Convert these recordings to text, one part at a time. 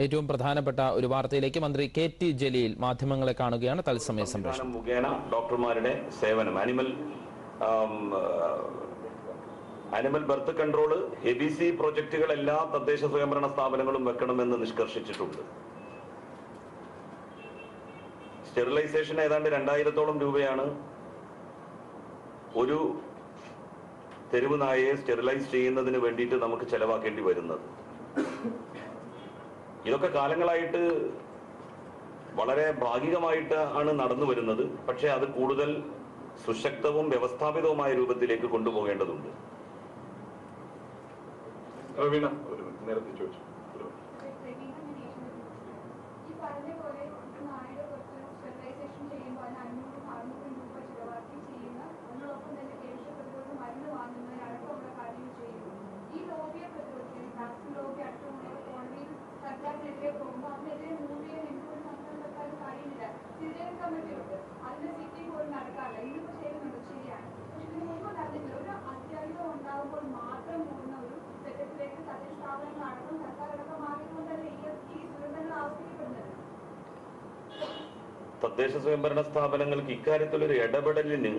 ഏറ്റവും പ്രധാനപ്പെട്ട ഒരു വാർത്തയിലേക്ക് മന്ത്രി കെ.ടി. ജലീൽ മാധ്യമങ്ങളെ കാണുകയാണ്. തത്സമയ സംപ്രേഷണം മുഖേന ഡോക്ടർമാരുടെ സേവനം ആനിമൽ ബർത്ത് കൺട്രോൾ ABC പ്രോജക്റ്റുകൾ എല്ലാ തദ്ദേശ സ്വയംഭരണ സ്ഥാപനങ്ങളും വെക്കണമെന്ന് നിഷ്കർഷിച്ചിട്ടുണ്ട്. സ്റ്റെറിലൈസേഷൻ ഏതാണ്ട് 2000-ഓളം രൂപയാണ് ഒരു തെരുവ് നായയെ സ്റ്റെറിലൈസ് ചെയ്യുന്നതിന് വേണ്ടിയിട്ട് നമുക്ക് ചെലവാക്കേണ്ടി വരുന്നത്. ഇതൊക്കെ കാലങ്ങളായിട്ട് വളരെ ഭാഗികമായിട്ട് ആണ് നടന്നു വരുന്നത്. പക്ഷെ അത് കൂടുതൽ സുശക്തവും വ്യവസ്ഥാപിതവുമായ രൂപത്തിലേക്ക് കൊണ്ടുപോകേണ്ടതുണ്ട്. നേരത്തെ ചോദിച്ചു തദ്ദേശ സ്വയംഭരണ സ്ഥാപനങ്ങൾക്ക് ഇക്കാര്യത്തിലൊരു ഇടപെടലിന്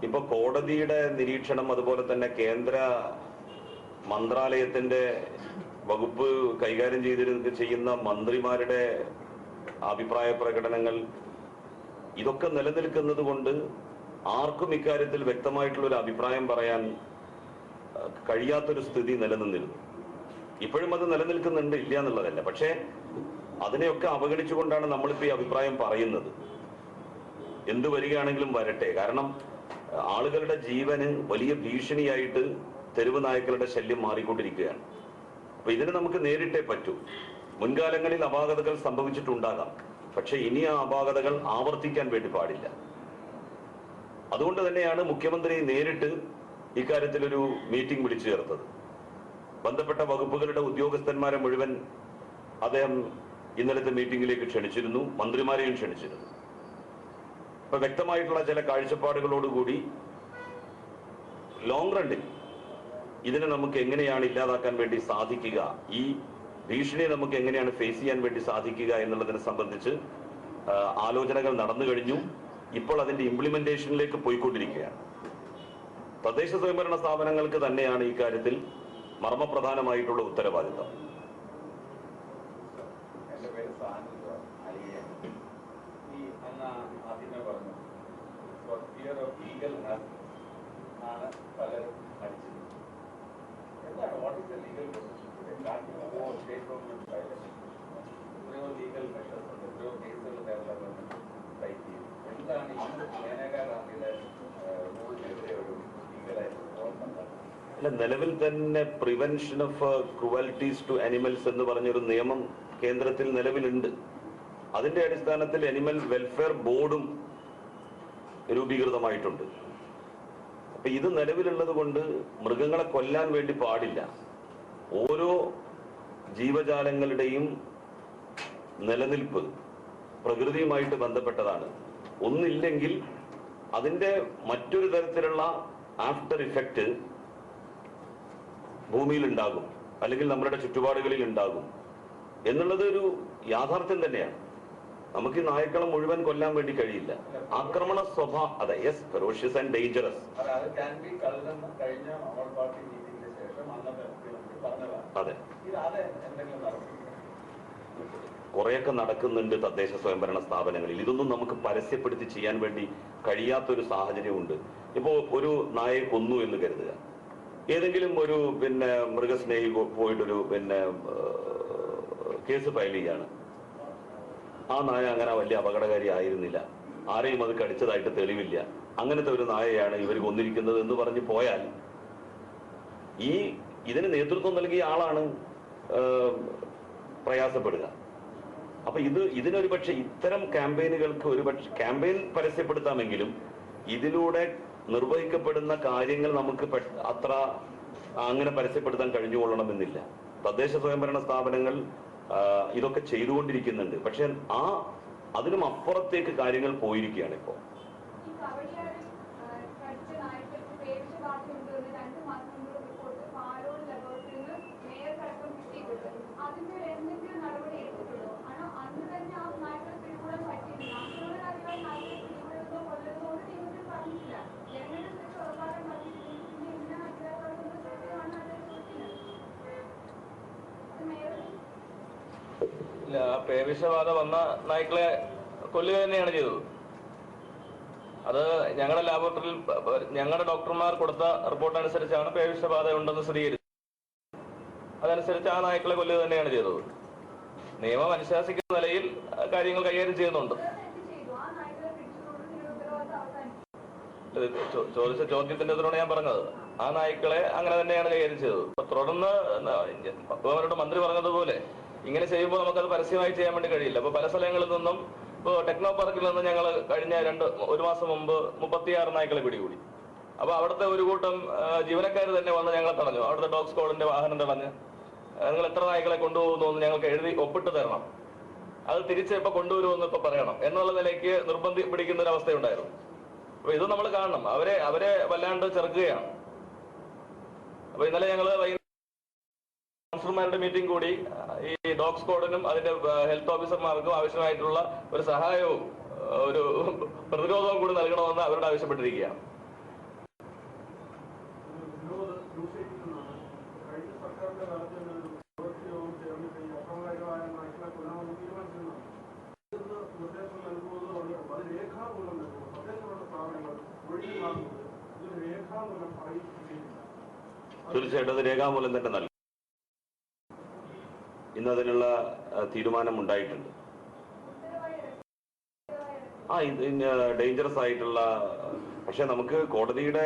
ഇപ്പൊ കോടതിയുടെ നിരീക്ഷണം, അതുപോലെ തന്നെ കേന്ദ്ര മന്ത്രാലയത്തിന്റെ വകുപ്പ് കൈകാര്യം ചെയ്യുന്ന മന്ത്രിമാരുടെ അഭിപ്രായ പ്രകടനങ്ങൾ, ഇതൊക്കെ നിലനിൽക്കുന്നത് കൊണ്ട് ആർക്കും ഇക്കാര്യത്തിൽ വ്യക്തമായിട്ടുള്ള ഒരു അഭിപ്രായം പറയാൻ കഴിയാത്തൊരു സ്ഥിതി നിലനിന്നിരുന്നു. ഇപ്പോഴും അത് നിലനിൽക്കുന്നുണ്ട്, ഇല്ല എന്നുള്ളതല്ല. പക്ഷേ അതിനെയൊക്കെ അവഗണിച്ചുകൊണ്ടാണ് നമ്മളിപ്പോൾ ഈ അഭിപ്രായം പറയുന്നത്. എന്തു വരികയാണെങ്കിലും വരട്ടെ. കാരണം ആളുകളുടെ ജീവന് വലിയ ഭീഷണിയായിട്ട് തെരുവ് നായ്ക്കളുടെ ശല്യം മാറിക്കൊണ്ടിരിക്കുകയാണ്. അപ്പൊ ഇതിന് നമുക്ക് നേരിട്ടേ പറ്റൂ. മുൻകാലങ്ങളിൽ അപാകതകൾ സംഭവിച്ചിട്ടുണ്ടാകാം, പക്ഷെ ഇനി ആ അപാകതകൾ ആവർത്തിക്കാൻ വേണ്ടി പാടില്ല. അതുകൊണ്ട് തന്നെയാണ് മുഖ്യമന്ത്രി നേരിട്ട് ഇക്കാര്യത്തിലൊരു മീറ്റിംഗ് വിളിച്ചു ചേർത്തത്. ബന്ധപ്പെട്ട വകുപ്പുകളുടെ ഉദ്യോഗസ്ഥന്മാരെ മുഴുവൻ അദ്ദേഹം ഇന്നലത്തെ മീറ്റിംഗിലേക്ക് ക്ഷണിച്ചിരുന്നു, മന്ത്രിമാരെയും ക്ഷണിച്ചിരുന്നു. അപ്പൊ വ്യക്തമായിട്ടുള്ള ചില കാഴ്ചപ്പാടുകളോടുകൂടി ലോങ് റണ്ണിൽ ഇതിനെ നമുക്ക് എങ്ങനെയാണ് ഇല്ലാതാക്കാൻ വേണ്ടി സാധിക്കുക, ഈ ഭീഷണിയെ നമുക്ക് എങ്ങനെയാണ് ഫേസ് ചെയ്യാൻ വേണ്ടി സാധിക്കുക എന്നുള്ളതിനെ സംബന്ധിച്ച് ആലോചനകൾ നടന്നു കഴിഞ്ഞു. ഇപ്പോൾ അതിന്റെ ഇംപ്ലിമെന്റേഷനിലേക്ക് പോയിക്കൊണ്ടിരിക്കുകയാണ്. തദ്ദേശ സ്വയംഭരണ സ്ഥാപനങ്ങൾക്ക് തന്നെയാണ് ഈ കാര്യത്തിൽ മർമ്മപ്രധാനമായിട്ടുള്ള ഉത്തരവാദിത്തം. നിലവിൽ തന്നെ പ്രിവെൻഷൻ ഓഫ് ക്രൂവൽറ്റീസ് ടു അനിമൽസ് എന്ന് പറഞ്ഞൊരു നിയമം കേന്ദ്രത്തിൽ നിലവിലുണ്ട്. അതിന്റെ അടിസ്ഥാനത്തിൽ അനിമൽ വെൽഫെയർ ബോർഡും രൂപീകൃതമായിട്ടുണ്ട്. അപ്പൊ ഇത് നിലവിലുള്ളത് കൊണ്ട് മൃഗങ്ങളെ കൊല്ലാൻ വേണ്ടി പാടില്ല. ഓരോ ജീവജാലങ്ങളുടെയും നിലനിൽപ്പ് പ്രകൃതിയുമായിട്ട് ബന്ധപ്പെട്ടതാണ്. ഒന്നില്ലെങ്കിൽ അതിന്റെ മറ്റൊരു തരത്തിലുള്ള ആഫ്റ്റർ ഇഫക്റ്റ് ഭൂമിയിൽ ഉണ്ടാകും, അല്ലെങ്കിൽ നമ്മുടെ ചുറ്റുപാടുകളിൽ ഉണ്ടാകും എന്നുള്ളത് ഒരു യാഥാർത്ഥ്യം തന്നെയാണ്. നമുക്ക് ഈ നായ്ക്കളെ മുഴുവൻ കൊല്ലാൻ വേണ്ടി കഴിയില്ല. ആക്രമണ സ്വഭാവം, അതെ, യെസ്, ഫെറോഷ്യസ് ആൻഡ് ഡേഞ്ചറസ്. അതെ, കുറെയൊക്കെ നടക്കുന്നുണ്ട് തദ്ദേശ സ്വയംഭരണ സ്ഥാപനങ്ങളിൽ. ഇതൊന്നും നമുക്ക് പരസ്യപ്പെടുത്തി ചെയ്യാൻ വേണ്ടി കഴിയാത്തൊരു സാഹചര്യമുണ്ട്. ഇപ്പോ ഒരു നായയെ കൊന്നു എന്ന് കരുതുക, ഏതെങ്കിലും ഒരു മൃഗസ്നേഹി പോയിട്ടൊരു കേസ് ഫയൽ ചെയ്യാണ്. ആ നായ അങ്ങനെ വലിയ അപകടകാരി ആയിരുന്നില്ല, ആരെയും അത് കടിച്ചതായിട്ട് തെളിവില്ല, അങ്ങനത്തെ ഒരു നായയാണ് ഇവർ കൊന്നിരിക്കുന്നത് എന്ന് പറഞ്ഞ് പോയാൽ ഇതിന് നേതൃത്വം നൽകിയ ആളാണ് പ്രയാസപ്പെടുക. അപ്പൊ ഇതിനൊരു പക്ഷെ ഇത്തരം ക്യാമ്പയിനുകൾക്ക് ഒരുപക്ഷെ ക്യാമ്പയിൻ പരസ്യപ്പെടുത്താമെങ്കിലും ഇതിലൂടെ നിർവഹിക്കപ്പെടുന്ന കാര്യങ്ങൾ നമുക്ക് അത്ര അങ്ങനെ പരസ്യപ്പെടുത്താൻ കഴിഞ്ഞുകൊള്ളണമെന്നില്ല. തദ്ദേശ സ്വയംഭരണ സ്ഥാപനങ്ങൾ ഇതൊക്കെ ചെയ്തുകൊണ്ടിരിക്കുന്നുണ്ട്. പക്ഷെ അതിനും അപ്പുറത്തേക്ക് കാര്യങ്ങൾ പോയിരിക്കുകയാണ് ഇപ്പോൾ. അതിന്റെ പേവിഷബാധ വന്ന നായ്ക്കളെ കൊല്ലുക തന്നെയാണ് ചെയ്തത്. അത് ഞങ്ങളുടെ ലാബോറട്ടറിയിൽ ഞങ്ങളുടെ ഡോക്ടർമാർ കൊടുത്ത റിപ്പോർട്ട് അനുസരിച്ചാണ് പേവിഷബാധ ഉണ്ടെന്ന് സ്ഥിരീകരിച്ചത്. അതനുസരിച്ച് ആ നായ്ക്കളെ കൊല്ലുക തന്നെയാണ് ചെയ്തത്. നിയമം അനുശാസിക്കുന്ന നിലയിൽ കാര്യങ്ങൾ കൈകാര്യം ചെയ്യുന്നുണ്ട്. ചോദിച്ച ചോദ്യത്തിന്റെ ഇതിലൂടെ ഞാൻ പറഞ്ഞത് ആ നായ്ക്കളെ അങ്ങനെ തന്നെയാണ് കൈകാര്യം ചെയ്തത്. തുടർന്ന് അവരോട് മന്ത്രി പറഞ്ഞതുപോലെ ഇങ്ങനെ ചെയ്യുമ്പോൾ നമുക്കത് പരസ്യമായി ചെയ്യാൻ വേണ്ടി കഴിയില്ല. അപ്പൊ പല സ്ഥലങ്ങളിൽ നിന്നും ഇപ്പോൾ ടെക്നോ പാർക്കിൽ നിന്ന് ഞങ്ങൾ കഴിഞ്ഞ ഒരു മാസം മുമ്പ് 36 നായ്ക്കളെ പിടികൂടി. അപ്പൊ അവിടുത്തെ ഒരു കൂട്ടം ജീവനക്കാർ തന്നെ വന്ന് ഞങ്ങളെ തടഞ്ഞു. അവിടുത്തെ ഡോഗ് സ്ക്വാഡിന്റെ വാഹനം തടഞ്ഞ് നിങ്ങൾ എത്ര നായ്ക്കളെ കൊണ്ടുപോകുന്നു എന്ന് ഞങ്ങൾക്ക് എഴുതി ഒപ്പിട്ട് തരണം, അത് തിരിച്ച് ഇപ്പൊ കൊണ്ടുവരുമെന്ന് ഇപ്പൊ പറയണം എന്നുള്ള നിലയ്ക്ക് നിർബന്ധി പിടിക്കുന്ന ഒരു അവസ്ഥയുണ്ടായിരുന്നു. അപ്പൊ ഇത് നമ്മൾ കാണണം. അവരെ വല്ലാണ്ട് ചെറുക്കുകയാണ്. അപ്പൊ ഇന്നലെ ഞങ്ങൾ കൗൺസിലർമാരുടെ മീറ്റിംഗ് കൂടി ഈ ഡോഗ് സ്ക്വാഡിനും അതിന്റെ ഹെൽത്ത് ഓഫീസർമാർക്കും ആവശ്യമായിട്ടുള്ള ഒരു സഹായവും ഒരു പ്രതിരോധവും കൂടി നൽകണമെന്ന് അവരോട് ആവശ്യപ്പെട്ടിരിക്കുകയാണ്. തീർച്ചയായിട്ടും അത് രേഖാമൂലം തന്നെ നൽകും. ഇന്ന് അതിനുള്ള തീരുമാനം ഉണ്ടായിട്ടുണ്ട്. ഇത് ഡേഞ്ചറസ് ആയിട്ടുള്ള, പക്ഷെ നമുക്ക് കോടതിയുടെ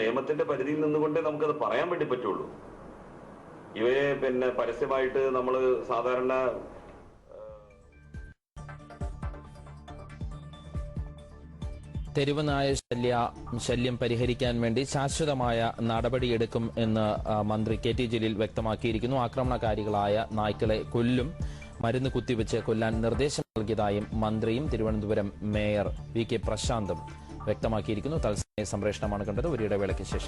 നിയമത്തിന്റെ പരിധിയിൽ നിന്നുകൊണ്ടേ നമുക്കത് പറയാൻ വേണ്ടി പറ്റുള്ളൂ. ഇവയെ പരസ്യമായിട്ട് നമ്മൾ സാധാരണ തെരുവ് നായ ശല്യം പരിഹരിക്കാൻ വേണ്ടി ശാശ്വതമായ നടപടിയെടുക്കും എന്ന് മന്ത്രി കെ ടി ജലീൽ വ്യക്തമാക്കിയിരിക്കുന്നു. ആക്രമണകാരികളായ നായ്ക്കളെ കൊല്ലും, മരുന്ന് കുത്തിവെച്ച് കൊല്ലാൻ നിർദ്ദേശം നൽകിയതായും മന്ത്രിയും തിരുവനന്തപുരം മേയർ വി കെ പ്രശാന്തും വ്യക്തമാക്കിയിരിക്കുന്നു. തത്സമയ സംപ്രേഷണമാണ് കണ്ടത്. ഒരു ഇടവേളയ്ക്ക് ശേഷം